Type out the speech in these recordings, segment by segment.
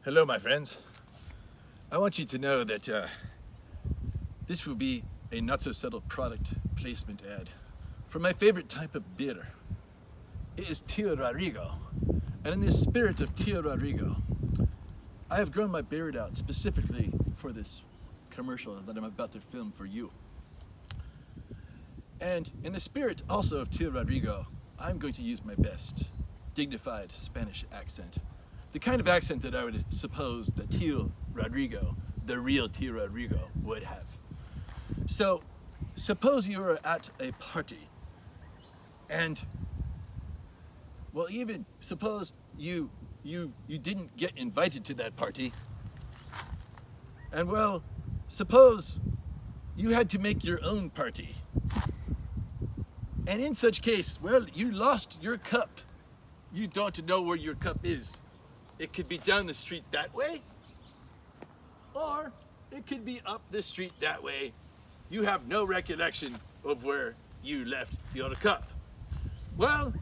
Hello, my friends. I want you to know that this will be a not-so-subtle product placement ad for my favorite type of beer. It is Tio Rodrigo. And in the spirit of Tio Rodrigo, I have grown my beard out specifically for this commercial that I'm about to film for you. And in the spirit also of Tio Rodrigo, I'm going to use my best dignified Spanish accent. The kind of accent that I would suppose that Tio Rodrigo, the real Tio Rodrigo, would have. So, suppose you are at a party, and, well, even suppose you didn't get invited to that party, and, well, suppose you had to make your own party. And in such case, well, you lost your cup. You don't know where your cup is. It could be down the street that way, or it could be up the street that way. You have no recollection of where you left your cup. Well,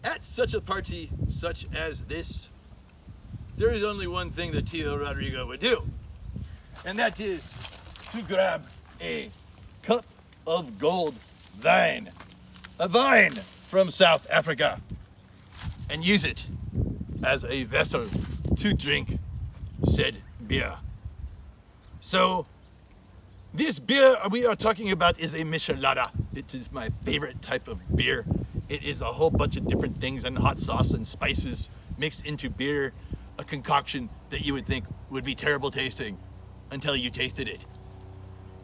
at such a party such as this, there is only one thing that Tio Rodrigo would do, and that is to grab a cup of gold wine, a vine from South Africa, and use it as a vessel to drink said beer. So, this beer we are talking about is a michelada. It is my favorite type of beer. It is a whole bunch of different things and hot sauce and spices mixed into beer, a concoction that you would think would be terrible tasting until you tasted it.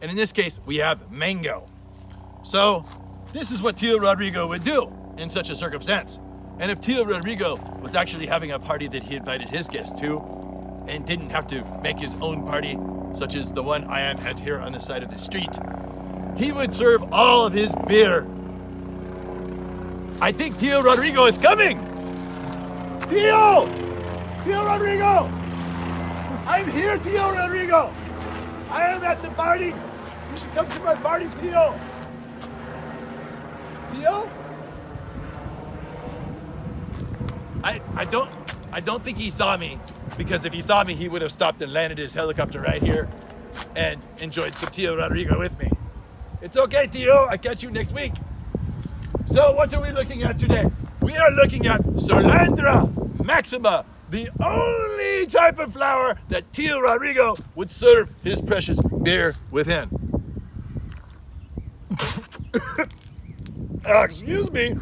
And in this case, we have mango. So, this is what Tio Rodrigo would do in such a circumstance. And if Tio Rodrigo was actually having a party that he invited his guests to and didn't have to make his own party, such as the one I am at here on the side of the street, he would serve all of his beer. I think Tio Rodrigo is coming! Tio! Tio Rodrigo! I'm here, Tio Rodrigo! I am at the party! You should come to my party, Tio! Tio? I don't think he saw me, because if he saw me, he would have stopped and landed his helicopter right here and enjoyed some Tio Rodrigo with me. It's okay, Tio, I catch you next week. So what are we looking at today? We are looking at Solandra Maxima, the only type of flower that Tio Rodrigo would serve his precious beer within. Excuse me,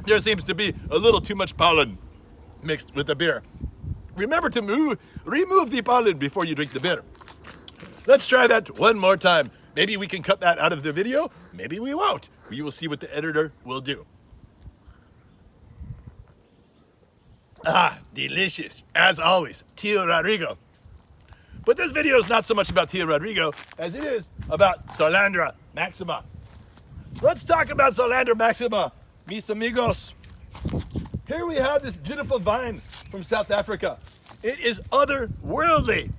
there seems to be a little too much pollen mixed with the beer. Remember to remove the pollen before you drink the beer. Let's try that one more time. Maybe we can cut that out of the video. Maybe we won't. We will see what the editor will do. Ah, delicious. As always, Tio Rodrigo. But this video is not so much about Tio Rodrigo as it is about Solandra Maxima. Let's talk about Solandra Maxima, mis amigos. Here we have this beautiful vine from South Africa. It is otherworldly.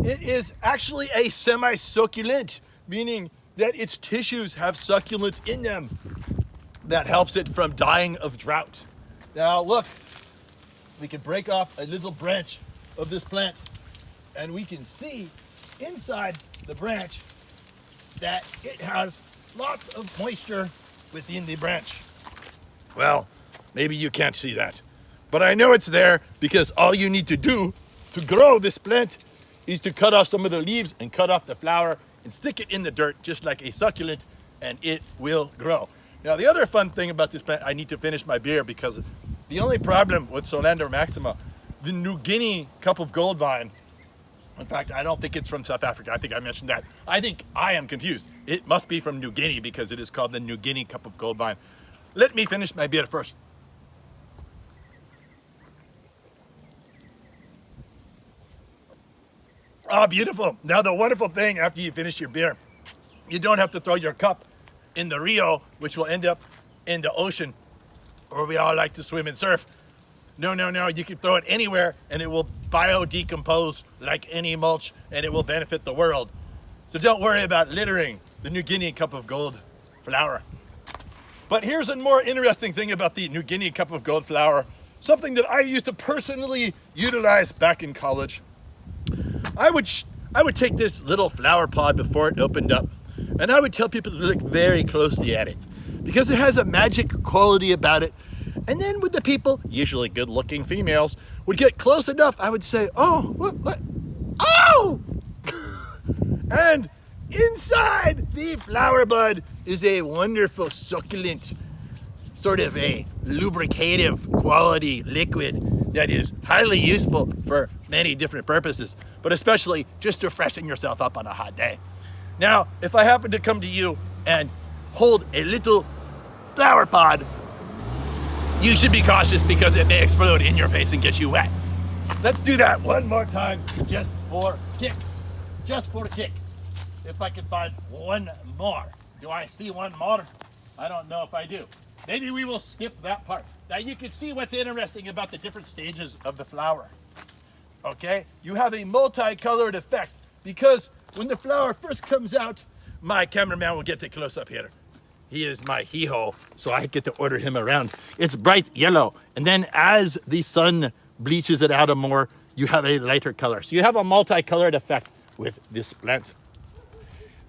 It is actually a semi-succulent, meaning that its tissues have succulence in them that helps it from dying of drought. Now look, we can break off a little branch of this plant and we can see inside the branch that it has lots of moisture within the branch. Well, maybe you can't see that, but I know it's there because all you need to do to grow this plant is to cut off some of the leaves and cut off the flower and stick it in the dirt just like a succulent, and it will grow. Now, the other fun thing about this plant, I need to finish my beer because the only problem with Solandra Maxima, the New Guinea cup of gold vine, in fact, I don't think it's from South Africa. I think I mentioned that. I think I am confused. It must be from New Guinea because it is called the New Guinea cup of gold vine. Let me finish my beer first. Ah, beautiful. Now the wonderful thing after you finish your beer, you don't have to throw your cup in the Rio, which will end up in the ocean, where we all like to swim and surf. No, you can throw it anywhere and it will biodecompose like any mulch and it will benefit the world. So don't worry about littering the New Guinea cup of gold flower. But here's a more interesting thing about the New Guinea cup of gold flower, something that I used to personally utilize back in college. I would take this little flower pod before it opened up, and I would tell people to look very closely at it because it has a magic quality about it. And then when the people, usually good-looking females, would get close enough, I would say, "Oh, what? Oh!" And inside the flower bud is a wonderful, succulent, sort of a lubricative quality liquid that is highly useful for many different purposes, but especially just to freshen yourself up on a hot day. Now, if I happen to come to you and hold a little flower pod, you should be cautious because it may explode in your face and get you wet. Let's do that one more time, just for kicks. Just for kicks. If I can find one more. Do I see one more? I don't know if I do. Maybe we will skip that part. Now you can see what's interesting about the different stages of the flower. Okay? You have a multicolored effect because when the flower first comes out, my cameraman will get a close up here. He is my hee-ho, so I get to order him around. It's bright yellow, and then as the sun bleaches it out a more, you have a lighter color. So you have a multicolored effect with this plant.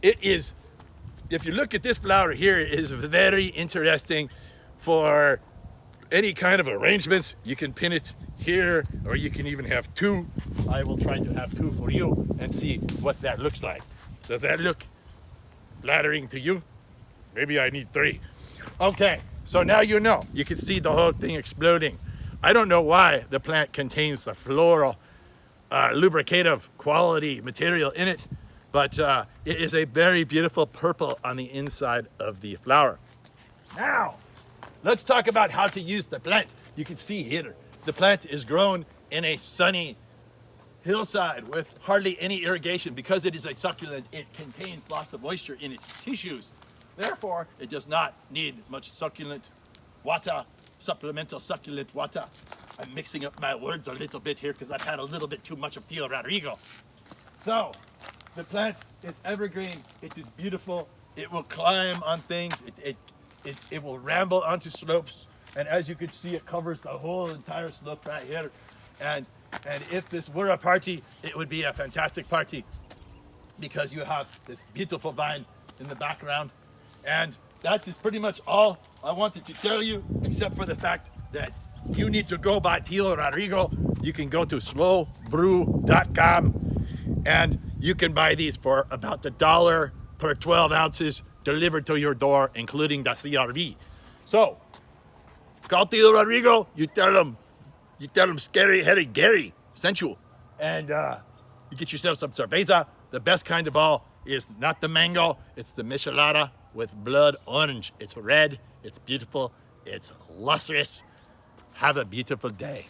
It is, if you look at this flower here, it is very interesting for any kind of arrangements. You can pin it here, or you can even have two. I will try to have two for you and see what that looks like. Does that look flattering to you? Maybe I need three. Okay, so now you know. You can see the whole thing exploding. I don't know why the plant contains the floral lubricative quality material in it, but it is a very beautiful purple on the inside of the flower. Now, let's talk about how to use the plant. You can see here, the plant is grown in a sunny hillside with hardly any irrigation. Because it is a succulent, it contains lots of moisture in its tissues. Therefore, it does not need much succulent water, supplemental succulent water. I'm mixing up my words a little bit here because I've had a little bit too much of Tio Rodrigo. So, the plant is evergreen. It is beautiful. It will climb on things. It will ramble onto slopes. And as you can see, it covers the whole entire slope right here. And if this were a party, it would be a fantastic party because you have this beautiful vine in the background. And that is pretty much all I wanted to tell you, except for the fact that you need to go by Tio Rodrigo. You can go to slowbrew.com and you can buy these for about $1 per 12 ounces delivered to your door, including the CRV. So, call Tio Rodrigo, you tell him Scary Headed Gary sent you. And you get yourself some cerveza. The best kind of all is not the mango, it's the michelada with blood orange. It's red, it's beautiful, it's lustrous. Have a beautiful day.